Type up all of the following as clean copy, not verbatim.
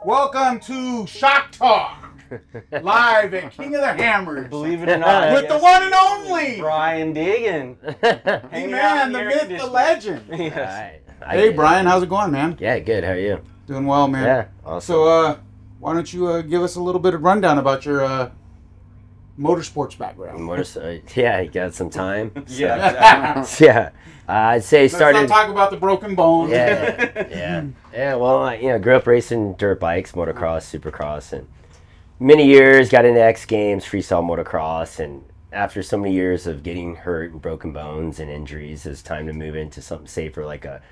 Welcome to Shock Talk, live at King of the Hammers. Believe it or not, with the one and only Brian Deegan. Hey man, the myth, the legend. Yes. Hey Brian, how's it going, man? Yeah, good. How are you? Doing well, man. Yeah, awesome. So, why don't you give us a little bit of rundown about your motorsports background? Yeah, you got some time. Yeah, So, yeah. I'd say started. Let's not talk about the broken bones. Yeah. Well, I grew up racing dirt bikes, motocross, supercross, and many years got into X Games, freestyle motocross, and after so many years of getting hurt and broken bones and injuries, it's time to move into something safer like a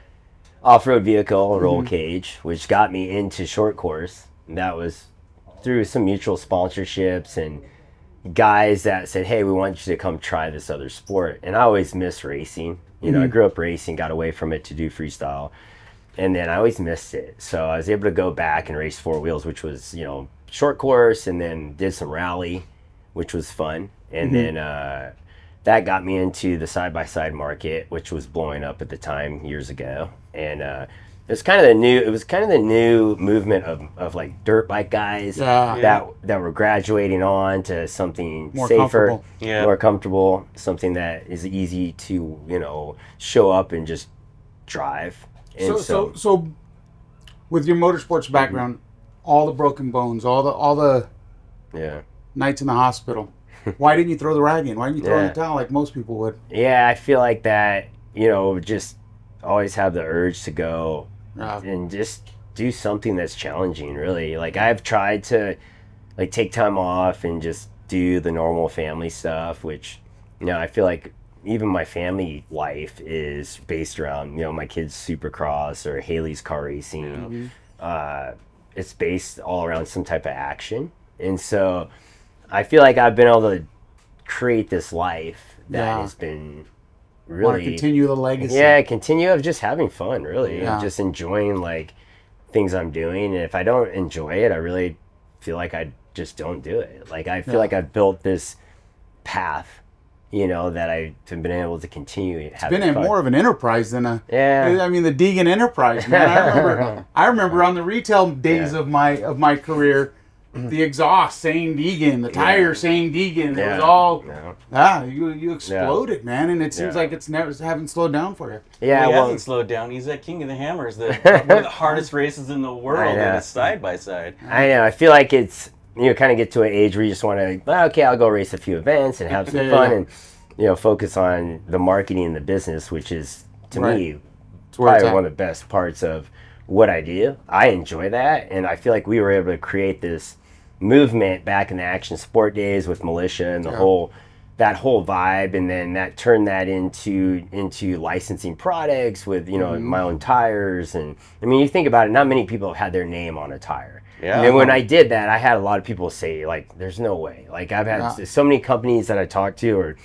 off-road vehicle, a roll cage, which got me into short course. And that was through some mutual sponsorships and guys that said, hey, we want you to come try this other sport. And I always missed racing. You know, I grew up racing, got away from it to do freestyle, and then I always missed it. So I was able to go back and race four wheels, which was, short course, and then did some rally, which was fun. And then that got me into the side-by-side market, which was blowing up at the time years ago. And it was kind of the new movement of like dirt bike guys that were graduating on to something More safer, comfortable. more comfortable, something that is easy to show up and just drive. And so with your motorsports background, all the broken bones, all the nights in the hospital, why didn't you throw the rag in? Why didn't you throw in the towel like most people would? Yeah, I feel like that, just always have the urge to go and just do something that's challenging, really. Like, I've tried to take time off and just do the normal family stuff, which I feel like even my family life is based around my kids' supercross or Haley's car racing. It's based all around some type of action, and so I feel like I've been able to create this life that has been really want to continue the legacy. Yeah, continue of just having fun, really, and just enjoying things I'm doing. And if I don't enjoy it, I really feel like I just don't do it. Like, I feel like I've built this path, that I've been able to continue. It's been more of an enterprise than a. Yeah. I mean, the Deegan enterprise, man. I remember on the retail days of my career, the exhaust saying Deegan, the tire saying Deegan. It was all. You exploded, man, and it seems like it's never haven't slowed down for you. Yeah, he hasn't slowed down. He's at King of the Hammers, one of the hardest races in the world, and it's side by side. I know. I feel like it's. Kind of get to an age where you just want to, okay, I'll go race a few events and have some fun and, focus on the marketing and the business, which is, to me, probably one of the best parts of what I do. I enjoy that, and I feel like we were able to create this movement back in the action sport days with Militia and that whole vibe, and then that turned that into licensing products with, my own tires. And, I mean, you think about it, not many people have had their name on a tire. Yeah. And then when I did that, I had a lot of people say, there's no way. Like, I've had so many companies that I talked to, or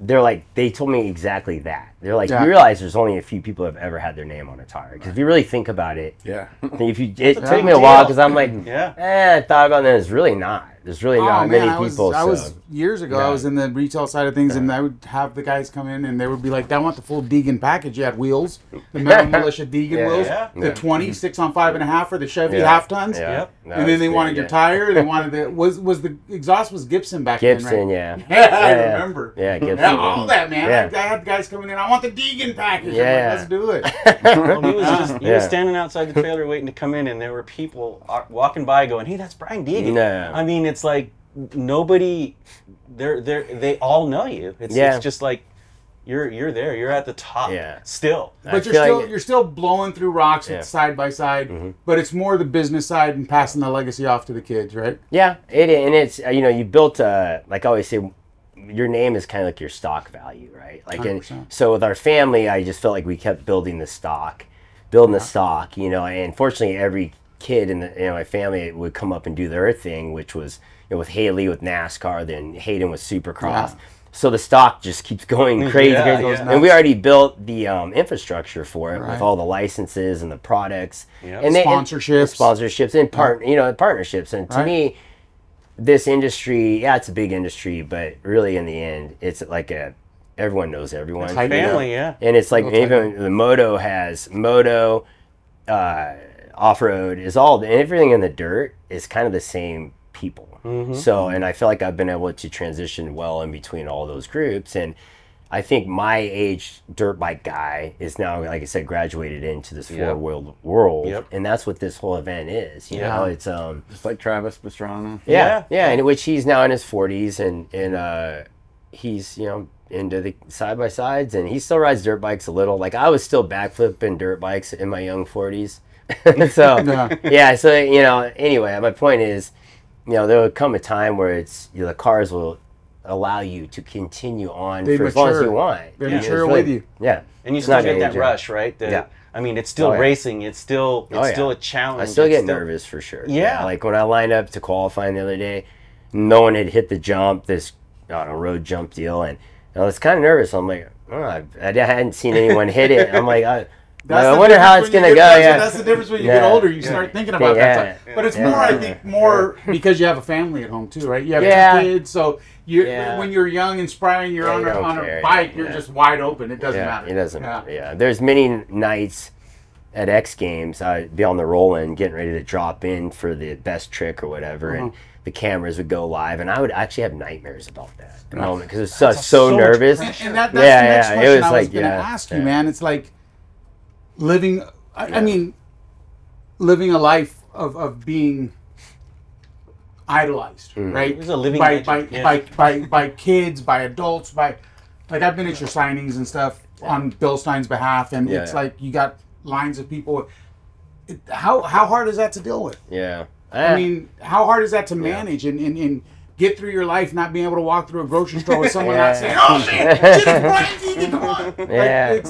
they told me exactly that. They're like, you realize there's only a few people that have ever had their name on a tire. Because if you really think about it, it took me a while, because I'm like, I thought about that. It's really not. There's really not many people. I was years ago. I was in the retail side of things, and I would have the guys come in, and they would be like, "I want the full Deegan package." You had wheels, the Metal Militia Deegan wheels, the 20 6-on-5.5 or the Chevy half tons, and then they wanted your tire. They wanted the exhaust was Gibson back then, right? Gibson, I remember. Yeah, Gibson. All that, man. I had guys coming in. I want the Deegan package. Yeah, let's do it. Well, he was standing outside the trailer waiting to come in, and there were people walking by going, "Hey, that's Brian Deegan." No. I mean, it's like nobody. They all know you. It's just like you're there. You're at the top. Yeah. Still. But you're still blowing through rocks with side by side. But it's more the business side and passing the legacy off to the kids, right? Yeah. It's you built like I always say, your name is kind of like your stock value, right? Like, and so with our family, I just felt like we kept building the stock, and fortunately every kid in my family would come up and do their thing, which was with Haley with NASCAR, then Hayden with Supercross. So the stock just keeps going crazy. And we already built the infrastructure for it with all the licenses and the products and sponsorships and partnerships. And to me, this industry, it's a big industry, but really in the end, it's like everyone knows everyone. It's family, And it's like even the Moto has off-road is all, everything in the dirt is kind of the same people. So, and I feel like I've been able to transition well in between all those groups. And I think my age dirt bike guy is now, like I said, graduated into this four-wheeled world, and that's what this whole event is. You know, it's just like Travis Pastrana. And which he's now in his 40s, and he's, you know, into the side-by-sides, and he still rides dirt bikes a little. Like, I was still backflipping dirt bikes in my young 40s. So, so, you know, anyway, my point is, you know, there will come a time where it's, you know, the cars will allow you to continue on for as long as you want. They mature with you. Yeah. And you still get that rush, right? I mean, it's still racing. It's still still a challenge. I still get nervous for sure. Yeah. Like when I lined up to qualify the other day, no one had hit the jump, this road jump deal, and I was kind of nervous. I'm like, I hadn't seen anyone hit it. I'm like, I wonder how it's gonna go. That's the difference when you get older. You start thinking about that stuff. But it's more, I think, because you have a family at home too, right? You have 2 kids, so when you're young, inspiring, you're on a bike, you're just wide open. It doesn't matter. It doesn't matter. Yeah. There's many nights at X Games, I'd be on the roll-in, getting ready to drop in for the best trick or whatever, and the cameras would go live, and I would actually have nightmares about that because I was so nervous. And that's the next question I was going to ask you, man. It's like living, I mean, living a life of being idolized, right? It was a living by kids, by adults, like I've been at your signings and stuff on BILSTEIN's behalf, and it's like you got lines of people. How hard is that to deal with? I mean, how hard is that to manage and get through your life not being able to walk through a grocery store with someone not saying, "Oh man, it's Brian Deegan, come on!"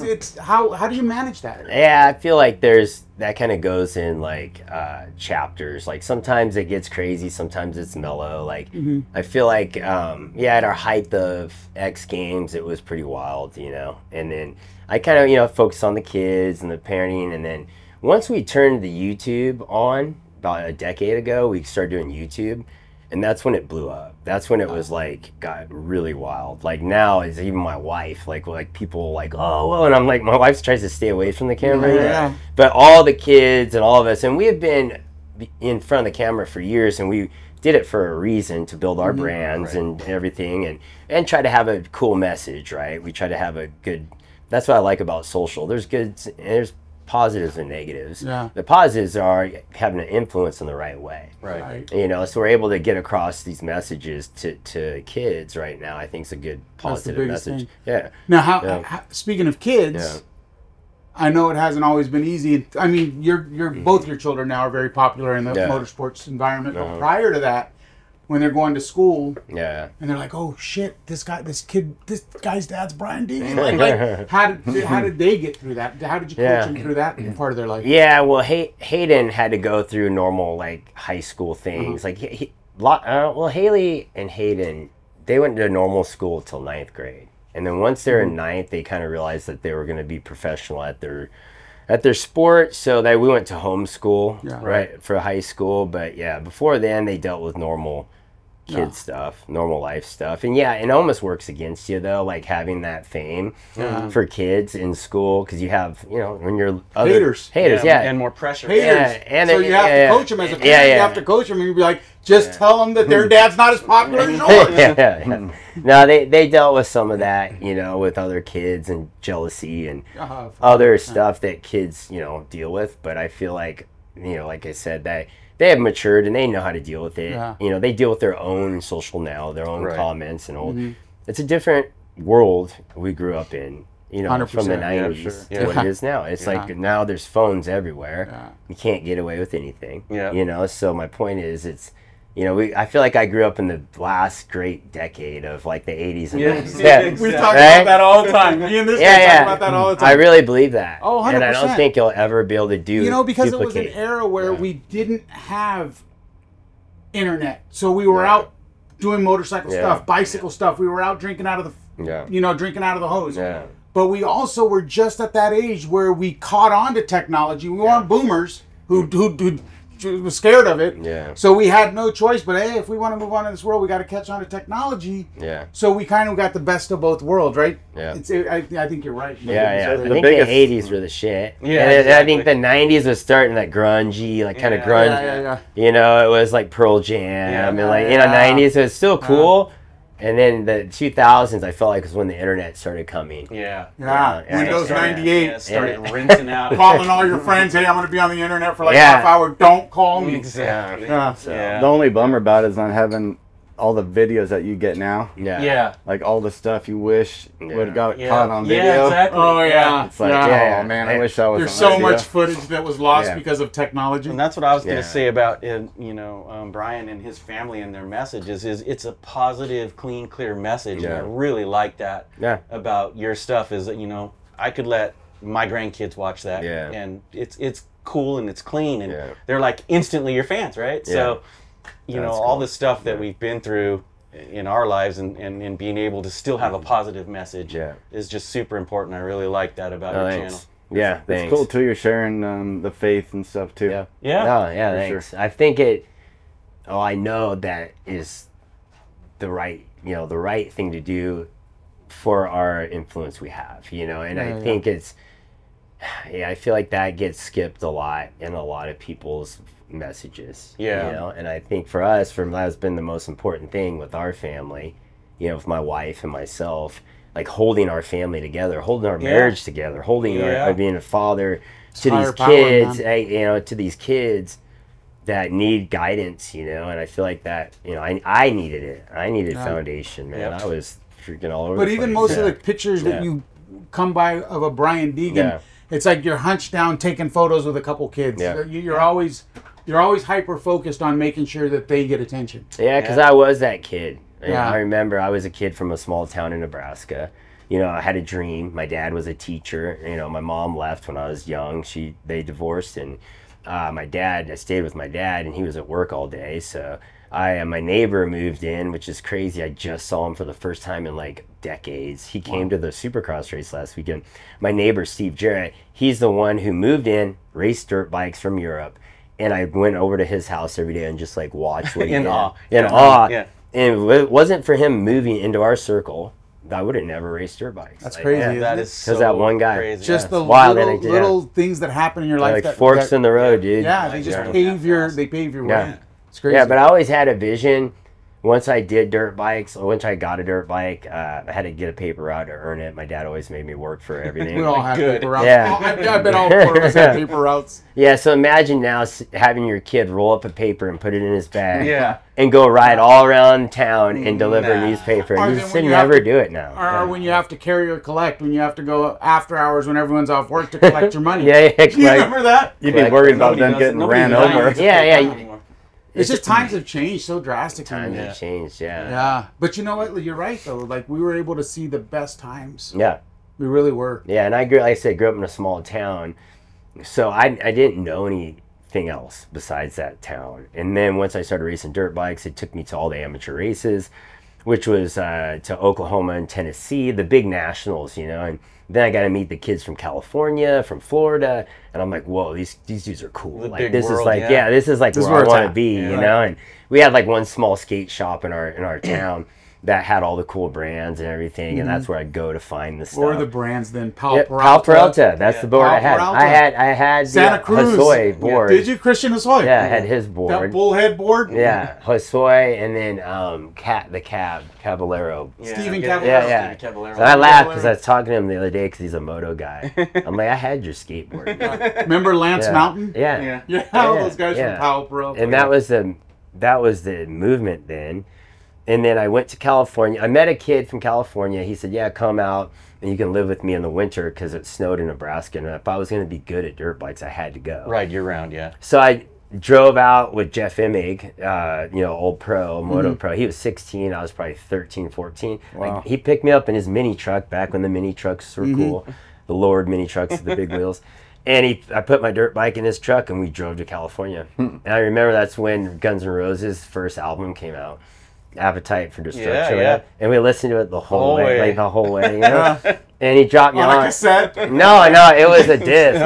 It's how do you manage that? I feel like that kind of goes in like chapters. Like sometimes it gets crazy, sometimes it's mellow. Like I feel like at our height of X Games, it was pretty wild, you know. And then I kind of focus on the kids and the parenting, and then once we turned the YouTube on about a decade ago, we started doing YouTube. And that's when it blew up. That's when it was like got really wild. Like now, it's even my wife. Like people like, oh well, and I'm like, my wife tries to stay away from the camera. But all the kids and all of us, and we have been in front of the camera for years, and we did it for a reason, to build our brands and everything, and try to have a cool message, right? We try to have a good. That's what I like about social. There's positives and negatives. The positives are having an influence in the right way. Right. You know, so we're able to get across these messages to kids right now. I think it's a good positive message. Thing. Now, how speaking of kids, I know it hasn't always been easy. I mean, both your children now are very popular in the motorsports environment. But prior to that, when they're going to school, and they're like, "Oh shit, this guy's dad's Brian Deegan." Like, how did they get through that? How did you coach them through that part of their life? Well, Hayden had to go through normal like high school things. Like, Haley and Hayden, they went to normal school till 9th grade, and then once they're in 9th, they kind of realized that they were going to be professional at their sport, so we went to homeschool, right, for high school. But before then, they dealt with normal kid stuff, normal life stuff. And it almost works against you though, like having that fame for kids in school, because you have, when you're haters, and more pressure. And so you have to coach them as a parent. You have to coach them, and you be like, just tell them that their dad's not as popular as yours. No, they dealt with some of that, with other kids and jealousy and other stuff that kids, deal with. But I feel like, like I said, that they have matured and they know how to deal with it. They deal with their own social now, their own comments and all. It's a different world we grew up in, from the 90s to what it is now. It's like now there's phones everywhere. You can't get away with anything. So my point is, it's, I feel like I grew up in the last great decade of like the 80s and 90s. We talk about that all the time. Me and this guy talk about that all the time. I really believe that. Oh, 100%. And I don't think you'll ever be able to because it was an era where we didn't have internet. So we were out doing motorcycle stuff, bicycle stuff. We were out drinking out of the, drinking out of the hose. But we also were just at that age where we caught on to technology. We weren't boomers who was scared of it. Yeah. So we had no choice. But hey, if we want to move on in this world, we got to catch on to technology. Yeah. So we kind of got the best of both worlds, right? Yeah. I think you're right. Yeah. So I think the 80s were the shit. Yeah. And Exactly. I think the 90s was starting that grungy, like kind of grunge. Yeah. You know, it was like Pearl Jam and like 90s. It was still cool. And then the 2000s, I felt like was when the internet started coming. Yeah. Windows 98. Yeah, started rinsing out. Calling all your friends, hey, I'm going to be on the internet for like half hour. Don't call me. Exactly. The only bummer about it is not having all the videos that you get now. Yeah. Like all the stuff you wish would have got caught on video. Yeah, exactly. Oh, yeah. It's like, oh man, I wish I was. There's so much footage that was lost because of technology. And that's what I was going to say about Brian and his family and their messages is it's a positive, clean, clear message. And I really like that about your stuff is that, I could let my grandkids watch that and it's cool and it's clean and they're like instantly your fans, right? So, all the stuff that we've been through in our lives and being able to still have a positive message is just super important. I really like that about your channel. Yeah, thanks. It's cool too. You're sharing the faith and stuff too. Yeah. Thanks. Sure. I think I know that is the right thing to do for our influence we have, and I think I feel like that gets skipped a lot in a lot of people's messages. And I think for us, that's been the most important thing with our family, with my wife and myself, like holding our family together, holding our marriage together, holding our being a father to these kids, to these kids that need guidance, and I feel like that, I needed it. I needed foundation, man. I was freaking all over the place. But even most of the pictures that you come by of a Brian Deegan, it's like you're hunched down taking photos with a couple kids. You're always hyper focused on making sure that they get attention. Yeah, because I was that kid. I remember I was a kid from a small town in Nebraska. I had a dream. My dad was a teacher. My mom left when I was young. They divorced, and I stayed with my dad, and he was at work all day. So my neighbor moved in, which is crazy. I just saw him for the first time in like decades. He came to the Supercross race last weekend. My neighbor, Steve Jarrett, he's the one who moved in, raced dirt bikes from Europe. And I went over to his house every day and just like watched what he did. In awe. And if it wasn't for him moving into our circle, I would have never raced dirt bikes. That's crazy. That is because that one guy. Crazy. Just the little things that happen in your life. Like forks in the road, dude. Yeah, they just pave your way. It's crazy. Yeah, but I always had a vision. Once I did dirt bikes, or once I got a dirt bike, I had to get a paper route to earn it. My dad always made me work for everything. We all had paper routes. Yeah. I bet all four of us had paper routes. Yeah, so imagine now having your kid roll up a paper and put it in his bag and go ride all around town and deliver a newspaper. And you just never do it now. Or when you have to carry or collect, when you have to go after hours when everyone's off work to collect your money. Do you remember that? You'd be worried about them getting ran over. It's just times have changed so drastically. Times have changed, Yeah, but you know what? You're right though. Like we were able to see the best times. Yeah, we really were. Yeah, and I grew up in a small town, so I didn't know anything else besides that town. And then once I started racing dirt bikes, it took me to all the amateur races, which was to Oklahoma and Tennessee, the big nationals, and then I got to meet the kids from California, from Florida, and I'm like, whoa, these dudes are cool. Like this is like, this is like where I want to be, you know. And we had like one small skate shop in our town that had all the cool brands and everything, and that's where I'd go to find the stuff. What were the brands then? Pal Peralta. That's the board I had. I had Santa Cruz Hosoi board. Did you, Christian Hosoi? Yeah, I had his board. That bullhead board. Yeah, Hosoi, and then Caballero. Stephen Caballero. Yeah. So I laughed because I was talking to him the other day because he's a moto guy. I'm like, I had your skateboard. Remember Lance Mountain? Yeah. All those guys from Pal Peralta. And that was the movement then. And then I went to California. I met a kid from California. He said, yeah, come out and you can live with me in the winter because it snowed in Nebraska. And if I was going to be good at dirt bikes, I had to go. Right, year round, yeah. So I drove out with Jeff Immig, old pro, moto pro. He was 16. I was probably 13, 14. Wow. Like, he picked me up in his mini truck back when the mini trucks were cool. The lowered mini trucks with the big wheels. And I put my dirt bike in his truck and we drove to California. And I remember that's when Guns N' Roses' first album came out. Appetite for Destruction. Yeah. And we listened to it the whole way. Like the whole way, And he dropped me off. Like I said. No, it was a disc.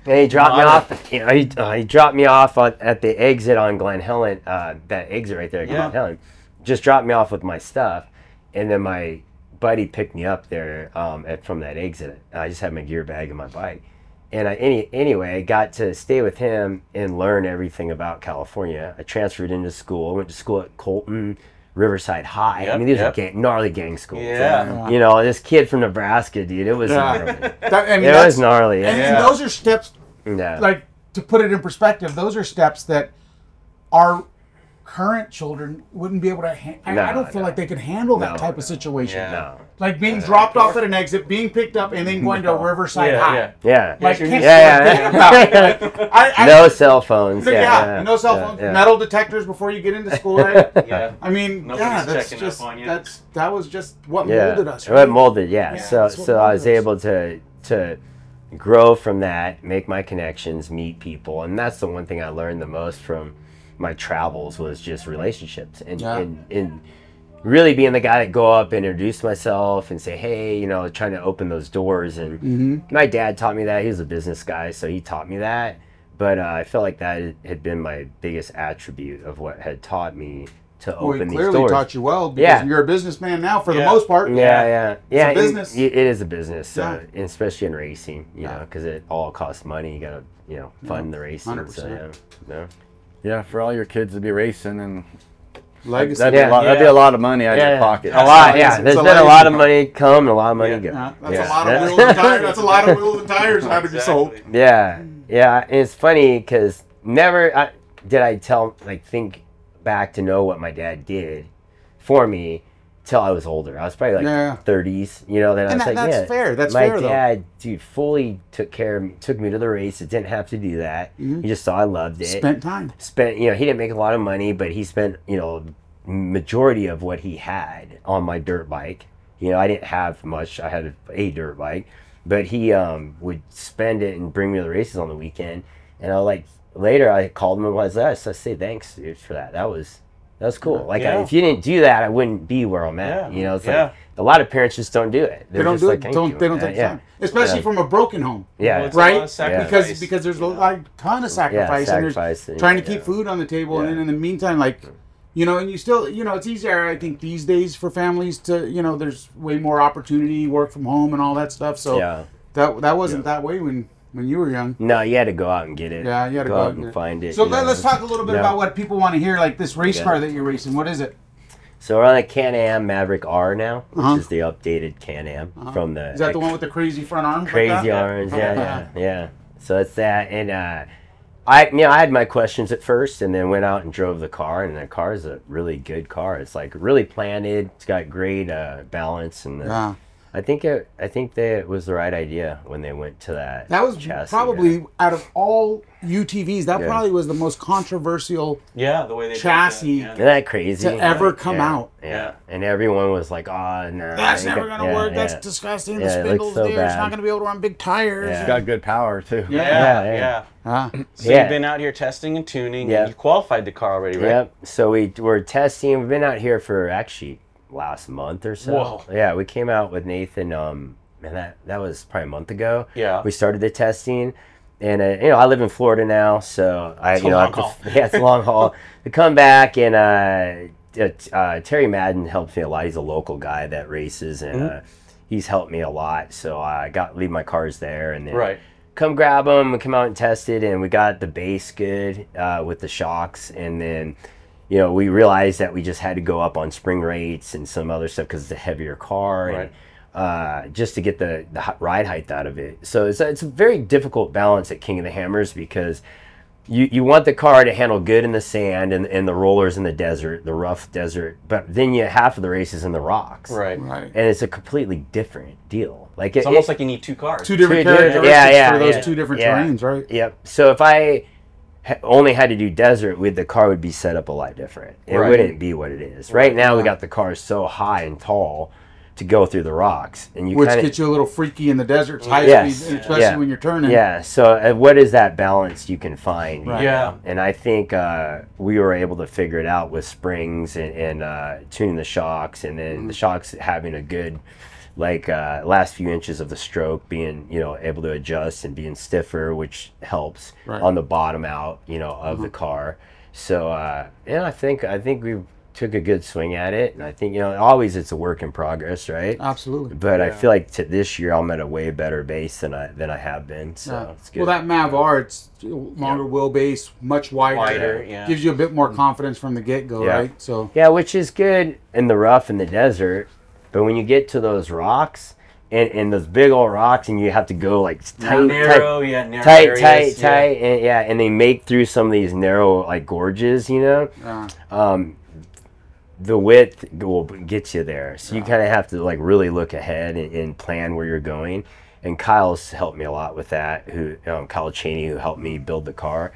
And he dropped me off. You know, he dropped me off at the exit on Glen Helen. That exit right there, Glen Helen. Just dropped me off with my stuff, and then my buddy picked me up there from that exit. I just had my gear bag and my bike, and anyway, I got to stay with him and learn everything about California. I transferred into school. Went to school at Colton. Riverside High. I mean, these are gnarly gang schools. You know, this kid from Nebraska, dude, it was gnarly. It was gnarly. And those are steps, like, to put it in perspective, those are steps that our current children wouldn't be able to I don't feel like they could handle that type of situation. Like being dropped off at an exit, being picked up, and then going to Riverside High. Like, no cell phones. No cell phones. Metal detectors before you get into school, right? I mean, that's just that was just what molded us. Right? What molded, So I was able to grow from that, make my connections, meet people, and that's the one thing I learned the most from my travels was just relationships and really being the guy that go up and introduce myself and say, hey, you know, trying to open those doors. And my dad taught me that. He was a business guy, so he taught me that. But I felt like that had been my biggest attribute of what had taught me to open these doors. He clearly taught you well because you're a businessman now for the most part. It's a business. It is a business, so, especially in racing, you know, because it all costs money. You got to, you know, fund the racing. 100%. So, yeah, for all your kids to be racing and legacy. That'd be a lot of money out of your pocket. A lot, There's been a lot of money come and a lot of money go. That's a lot of wheels and tires. That's a lot of wheels and tires had to be sold. And it's funny because never did I think back to know what my dad did for me till I was older. I was probably like 30s, you know. Then I was like, that's fair. That's my fair. Dad, dude, fully took care of me, took me to the race. It didn't have to do that. He just saw I loved it. Spent time. You know, he didn't make a lot of money, but he spent, you know, majority of what he had on my dirt bike. You know, I didn't have much. I had a dirt bike, but he would spend it and bring me to the races on the weekend. And later I called him and was like, so I say thanks, dude, for that. That's cool. Like, if you didn't do that, I wouldn't be where I'm at. You know, it's like a lot of parents just don't do it. They don't do it. They don't take time, especially from a broken home. Right? Because there's a ton of sacrifice, and there's trying to keep food on the table, and then in the meantime, like, you know, and you still, you know, it's easier, I think, these days for families to, you know, there's way more opportunity, work from home, and all that stuff. So that wasn't that way when you were young. No, you had to go out and get it. Yeah, you had to go out and find it. So let's talk a little bit about what people want to hear, like this race car that you're racing. What is it? So we're on a Can-Am Maverick R now, which is the updated Can-Am from the... Is that the one with the crazy front arms? Crazy arms, yeah. So it's that, and I had my questions at first, and then went out and drove the car, and the car is a really good car. It's like really planted. It's got great balance, and I think that was the right idea when they went to that. That was chassis, probably out of all UTVs, that probably was the most controversial the way they chassis. Isn't that crazy? To ever come out. And everyone was like, "Oh no, that's never gonna work. That's disgusting. The spindle's there. It's not gonna be able to run big tires. It's got good power too. So you've been out here testing and tuning, and you qualified the car already, right? Yep. So we were testing. We've been out here for actually last month or so. Whoa. Yeah, we came out with Nathan. And that was probably a month ago. Yeah. We started the testing, and you know, I live in Florida now, so it's a long haul to come back. And Terry Madden helps me a lot. He's a local guy that races, and he's helped me a lot. So I leave my cars there, and then come grab them. We come out and test it, and we got the base good with the shocks, and then, you know, we realized that we just had to go up on spring rates and some other stuff because it's a heavier car, and just to get the ride height out of it. So it's a very difficult balance at King of the Hammers, because you want the car to handle good in the sand and the rollers in the desert, the rough desert, but then half of the race is in the rocks. Right. And it's a completely different deal. Like it's almost like you need two cars. Two different characteristics for those two different terrains, right? Yep. So if I only had to do desert, the car would be set up a lot different. It wouldn't be what it is. Right now we got the car so high and tall to go through the rocks, and which gets you a little freaky in the deserts, high speed, especially when you're turning. Yeah. So what is that balance you can find? Right. Yeah. And I think we were able to figure it out with springs and tuning the shocks, and then the shocks having a good like last few inches of the stroke being, you know, able to adjust and being stiffer, which helps on the bottom out, you know, of the car. So yeah, I think we took a good swing at it, and I think, you know, always it's a work in progress, right? Absolutely. But I feel like this year I'm at a way better base than I have been. So it's good. Well, that Mav R, it's longer wheelbase, much wider. Gives you a bit more confidence from the get-go, right? So yeah, which is good in the rough in the desert, but when you get to those rocks and those big old rocks, and you have to go like tight, and they make through some of these narrow like gorges, you know. The width will get you there, so you kind of have to like really look ahead and plan where you're going. And Kyle's helped me a lot with that. Kyle Cheney, who helped me build the car,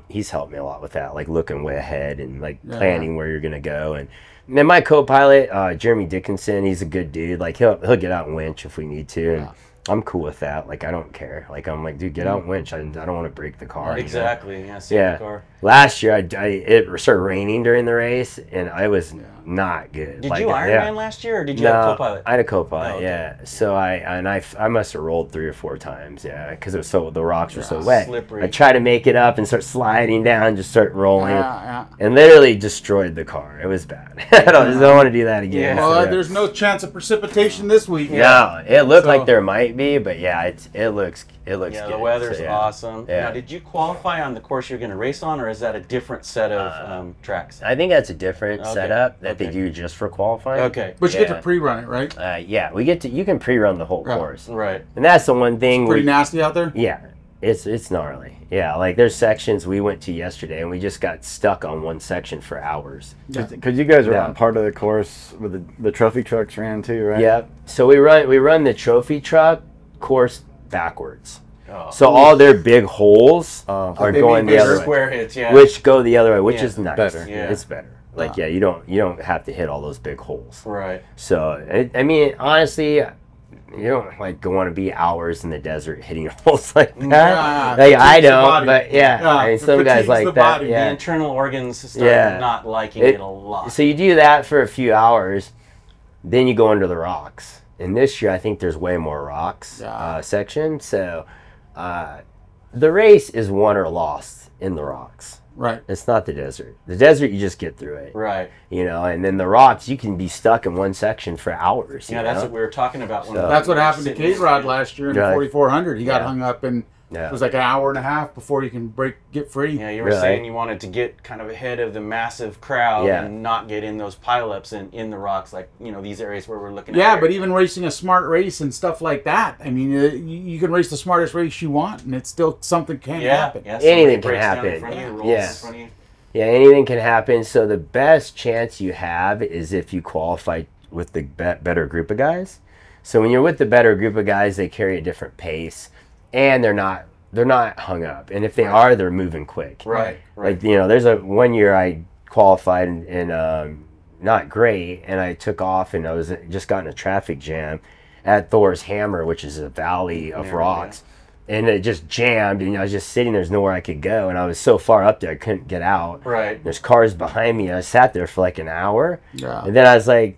he's helped me a lot with that, like looking way ahead and like planning where you're gonna go. And then my co-pilot, Jeremy Dickinson, he's a good dude. Like he'll get out and winch if we need to. And I'm cool with that. Like, I don't care. Like, I'm like, dude, get out and winch. I don't want to break the car. Exactly. You know? Yeah. The car. Last year, it started raining during the race, and I was not good. Did you Ironman last year, or did you have a co-pilot? I had a co-pilot. So I must have rolled 3 or 4 times. because the rocks were so wet. Slippery. I tried to make it up and start sliding down, just start rolling, and literally destroyed the car. It was bad. I don't want to do that again. Well, there's no chance of precipitation this week. No, it looked like there might be, but it looks good. The weather's awesome. Now, did you qualify on the course you're going to race on, or is that a different set of tracks? I think that's a different setup that they do just for qualifying. Okay, but you get to pre-run it, right? We get to. You can pre-run the whole course, right? And that's the one thing. It's pretty nasty out there. Yeah, it's gnarly. Yeah, like there's sections we went to yesterday, and we just got stuck on one section for hours. Because you guys were on part of the course with the trophy trucks ran too, right? Yeah. So we run the trophy truck course backwards. So all their big holes are going the other way. Square hits, which go the other way, which is nice. Better. It's better. Like you don't have to hit all those big holes. Right. So I mean, honestly, you don't like want to be hours in the desert hitting holes like that. Like I don't, but I mean, some guys like that. The internal organs start not liking it a lot. So you do that for a few hours, then you go under the rocks. And this year, I think there's way more rocks section. So the race is won or lost in the rocks. Right. It's not the desert. The desert, you just get through it. Right. You know, and then the rocks, you can be stuck in one section for hours. That's what we were talking about. That's what happened to K-Rod last year in 4400. He got hung up in it was like an hour and a half before you can get free. Yeah, you were saying you wanted to get kind of ahead of the massive crowd and not get in those pileups in the rocks, like, you know, these areas where we're looking at. Yeah, but even racing a smart race and stuff like that, I mean, you can race the smartest race you want, and it's still something can happen. Yeah, anything can happen. Yeah, anything can happen. So the best chance you have is if you qualify with the better group of guys. So when you're with the better group of guys, they carry a different pace. And they're not hung up, and if they are, they're moving quick. Right. Like, you know, there's one year I qualified and not great, and I took off and I was just got in a traffic jam at Thor's Hammer, which is a valley of rocks, and it just jammed, and I was just sitting. There's nowhere I could go, and I was so far up there I couldn't get out. Right. There's cars behind me. I sat there for like an hour, and then I was like,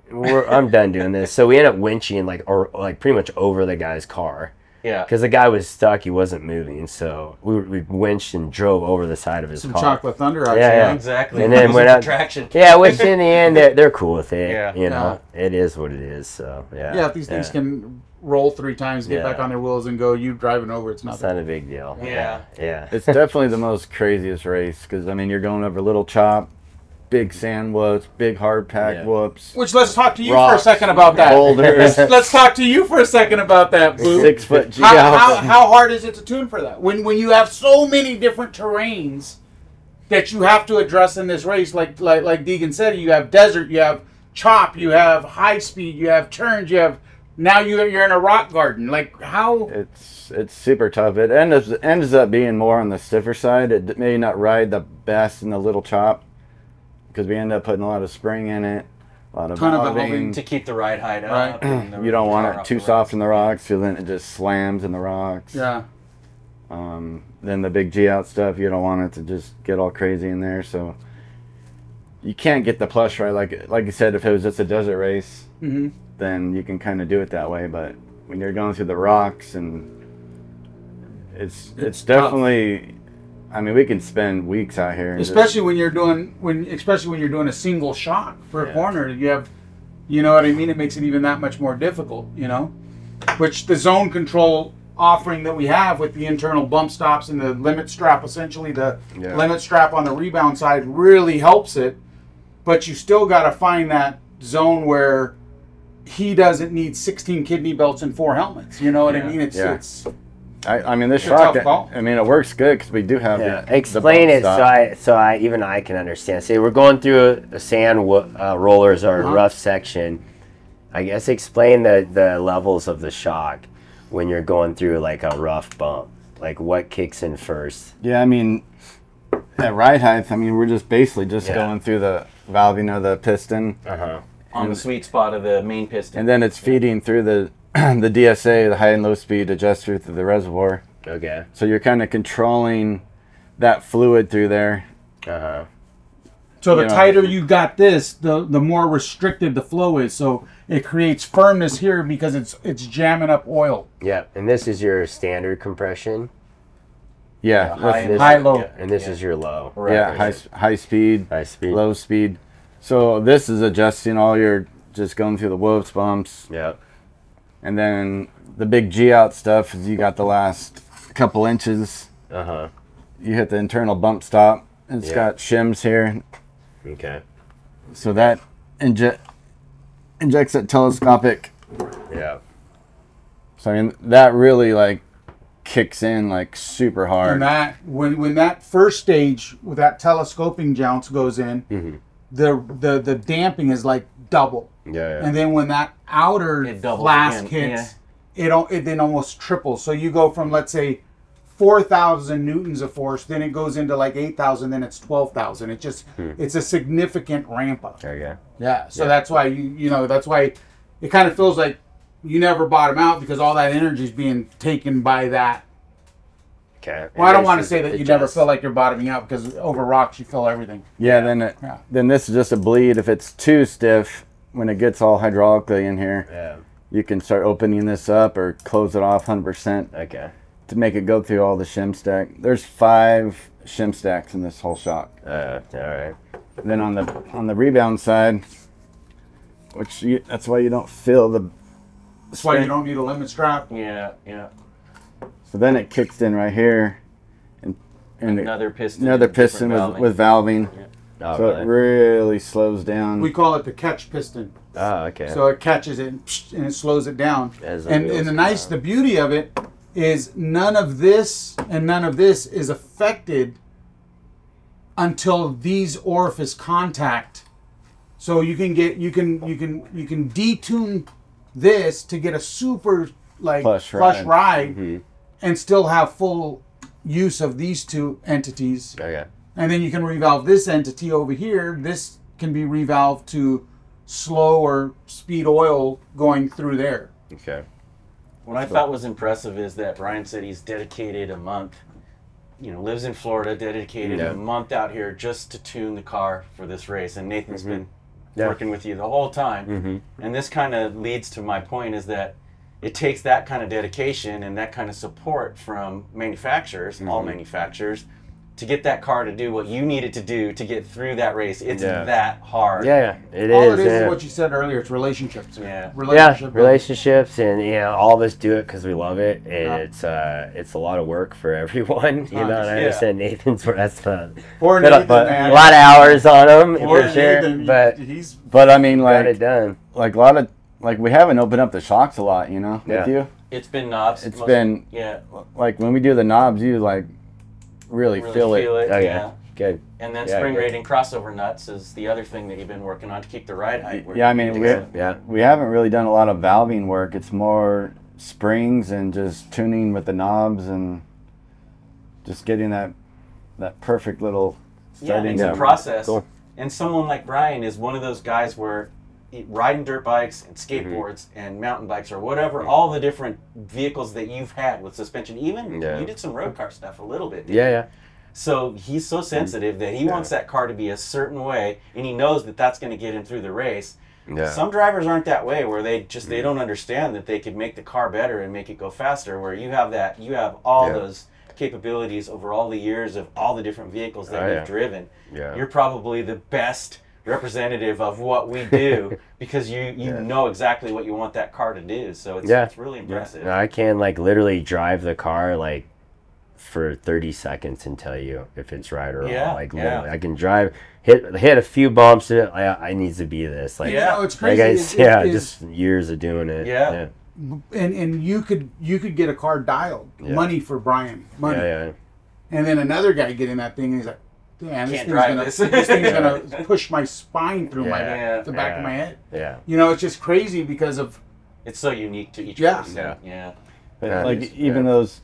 I'm done doing this. So we ended up winching like pretty much over the guy's car. Yeah. Because the guy was stuck, he wasn't moving, so we winched and drove over the side of his car. Some chocolate thunder, actually. Yeah, exactly. And then went out. Traction. Yeah, which in the end they're cool with it. You know, it is what it is. So yeah, if these things can roll 3 times, get back on their wheels, and go, you driving over, it's not a big deal. Yeah. It's definitely the most craziest race because I mean you're going over Little Chop. Big sand whoops, big hard pack whoops. Which let's talk to you for a second about that. Boulders. Let's talk to you for a second about that, Boo. 6 foot G. How hard is it to tune for that? When you have so many different terrains that you have to address in this race, like Deegan said, you have desert, you have chop, you have high speed, you have turns, you have now you're in a rock garden. Like how? It's super tough. It ends up being more on the stiffer side. It may not ride the best in the Little Chop. Because we end up putting a lot of spring in it, a lot of valving to keep the ride height up. You don't want it too soft in the rocks, so then it just slams in the rocks. Yeah. Then the big G out stuff, you don't want it to just get all crazy in there. So you can't get the plush right. Like you said, if it was just a desert race, then you can kind of do it that way. But when you're going through the rocks, and it's definitely. I mean, we can spend weeks out here, especially when you're doing a single shot for a corner. You have, you know what I mean. It makes it even that much more difficult, you know. Which the zone control offering that we have with the internal bump stops and the limit strap, essentially the limit strap on the rebound side, really helps it. But you still got to find that zone where he doesn't need 16 kidney belts and 4 helmets. You know what I mean? It's. I mean, this shock. I mean, it works good because we do have. Explain it so I can understand. Say we're going through a sand rollers or rough section. I guess explain the levels of the shock when you're going through like a rough bump. Like what kicks in first? Yeah, I mean, at ride height, I mean, we're just basically going through the valving of the piston on the sweet spot of the main piston, and then it's feeding through the DSA, the high and low speed adjuster, through the reservoir. Okay. So you're kind of controlling that fluid through there. So the tighter you got this, the more restricted the flow is. So it creates firmness here because it's jamming up oil. Yeah, and this is your standard compression. Yeah, high, low, and this is your low. Right. Yeah, high speed, low speed. So this is adjusting all your just going through the whoops, bumps. Yeah. And then the big G out stuff is you got the last couple inches. You hit the internal bump stop. It's got shims here. Okay. So that injects that telescopic. Yeah. So I mean that really like kicks in like super hard. And that when that first stage with that telescoping jounce goes in, the damping is like double. Yeah. And then when that outer flask hits, it then almost triples. So you go from, let's say, 4,000 newtons of force, then it goes into like 8,000, then it's 12,000. It just it's a significant ramp up. There you go. Yeah. So that's why that's why it kind of feels like you never bottom out because all that energy is being taken by that. Okay. Well, I don't want to say that you never feel like you're bottoming out because over rocks you feel everything. Yeah. Then this is just a bleed. If it's too stiff, when it gets all hydraulically in here, you can start opening this up or close it off 100%. Okay. To make it go through all the shim stack. There's 5 shim stacks in this whole shock. All right. Then on the rebound side, that's why you don't feel the. That's why you don't need a limit strap. Yeah. So then it kicks in right here, and another piston with valving. Yeah. Oh, so it really slows down. We call it the catch piston. Oh, okay. So it catches it and it slows it down. And the beauty of it is none of this and none of this is affected until these orifice contact. So you can detune this to get a super plush ride and still have full use of these two entities. Okay. And then you can revalve this entity over here. This can be revalved to slow or speed oil going through there. Okay. What I thought was impressive is that Brian said he's dedicated a month, lives in Florida, dedicated a month out here just to tune the car for this race. And Nathan's been working with you the whole time. And this kind of leads to my point is that it takes that kind of dedication and that kind of support from manufacturers, all manufacturers, to get that car to do what you need it to do to get through that race. It's that hard. Yeah, it is. All it is what you said earlier. It's relationships. Relationships, and all of us do it because we love it, and it's a lot of work for everyone. And I understand Nathan's that's a lot of hours on him for sure. But I mean, got it done. Like a lot of we haven't opened up the shocks a lot, with you. It's been knobs. It's been like when we do the knobs, you really feel it. Oh, yeah. Good. And then spring rating crossover nuts is the other thing that you've been working on to keep the ride height. Yeah, I mean, we haven't really done a lot of valving work. It's more springs and just tuning with the knobs and just getting that perfect little starting. It's a process. Cool. And someone like Brian is one of those guys where riding dirt bikes and skateboards and mountain bikes or whatever, all the different vehicles that you've had with suspension, even you did some road car stuff a little bit. Yeah. So he's so sensitive that he wants that car to be a certain way, and he knows that that's going to get him through the race. Some drivers aren't that way, where they don't understand that they could make the car better and make it go faster. Where you have all those capabilities over all the years of all the different vehicles that you've driven. You're probably the best representative of what we do because you know exactly what you want that car to do. So it's really impressive. I can like literally drive the car like for 30 seconds and tell you if it's right or wrong. Like literally, I can drive, hit a few bumps. I need to be this. Like it's crazy. Like just years of doing it. And you could get a car dialed, money for Brian, money. And then another guy get in that thing and he's like, damn, this thing's gonna push my spine through the back of my head. You know, it's just crazy because of it's so unique to each person. Like even those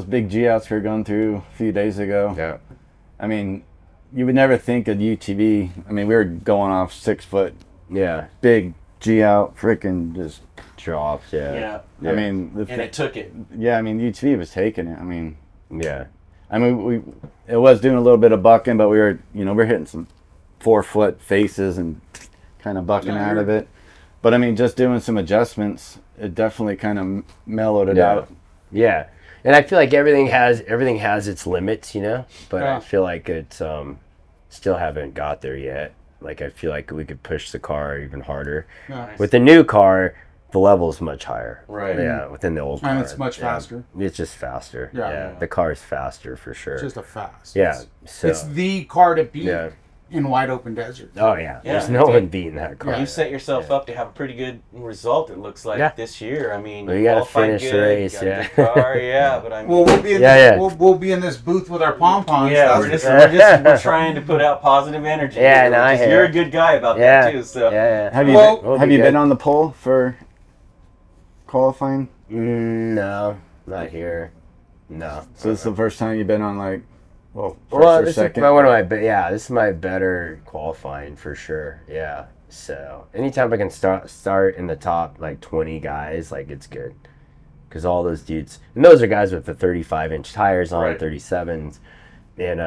big G outs we were going through a few days ago. I mean, you would never think of UTV. I mean, we were going off 6 foot. Big G out, freaking just drops. I mean, and it took it. I mean, UTV was taking it. I mean, I mean, it was doing a little bit of bucking, but we were, we're hitting some 4 foot faces and kind of bucking out of it. But I mean, just doing some adjustments, it definitely kind of mellowed it out. And I feel like everything has its limits, but I feel like it's still haven't got there yet. Like I feel like we could push the car even harder. With the new car, the level is much higher. Within the old car. And it's much faster. It's just faster. The car is faster for sure. It's just a fast. It's the car to beat in wide open desert. There's no one beating that car. You set yourself up to have a pretty good result, it looks like, this year. I mean, you got to finish the race. Car, but I mean, well, we'll be in this booth with our pom-poms. We're trying to put out positive energy. You're a good guy about that too. So have you been on the pole for qualifying? No, not here. No. So this is the first time you've been on like, first or second? This is my better qualifying for sure. So anytime I can start in the top like 20 guys, like it's good. Because all those dudes, and those are guys with the 35-inch tires on, 37s, and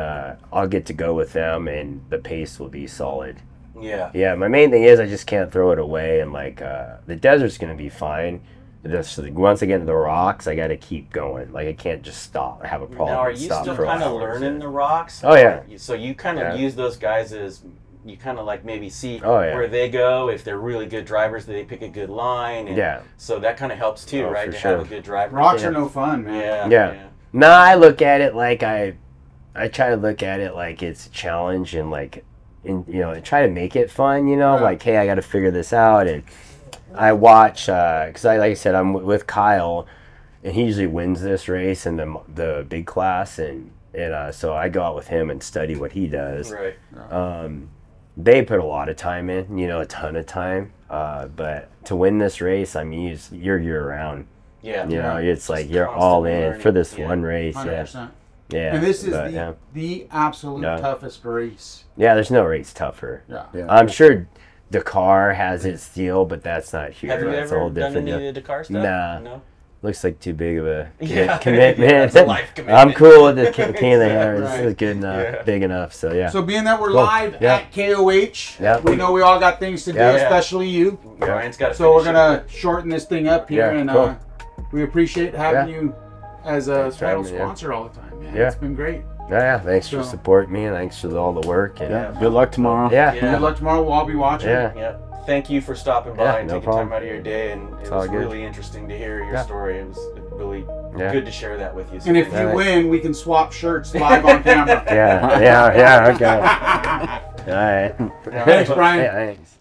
I'll get to go with them, and the pace will be solid. My main thing is I just can't throw it away, and like the desert's gonna be fine. Once I get into the rocks, I got to keep going. Like I can't just stop. I have a problem. Now, are you still kind of learning the rocks? So you kind of use those guys as you kind of like maybe see where they go. If they're really good drivers, they pick a good line. And so that kind of helps too, right? To have a good driver. Rocks are no fun, man. No, I look at it like I try to look at it like it's a challenge and like, try to make it fun. Like hey, I got to figure this out and. I watch because like I said, I'm with Kyle, and he usually wins this race in the big class, and so I go out with him and study what he does. They put a lot of time in, a ton of time. But to win this race, I mean, you're year round. It's like you're all in for this one race. 100%. And this is the absolute toughest race. There's no race tougher. I'm sure. Dakar has its deal, but that's not here. Have you ever done any of the Dakar stuff? Nah. No? Looks like too big of a commitment. It's a life commitment. I'm cool with the King of the Hair. This is good enough, big enough. So So being that we're live at KOH, we know we all got things to do, especially you. Brian's got. So we're gonna shorten this thing up here, and we appreciate having you as a title sponsor all the time. Man, it's been great. Thanks for supporting me, and thanks for all the work. And good luck tomorrow. Good luck tomorrow. We'll all be watching. Thank you for stopping by and taking time out of your day. And it was really interesting to hear your story. It was really good to share that with you. So and if you win, we can swap shirts live on camera. Okay. All right. Thanks, Brian. Thanks.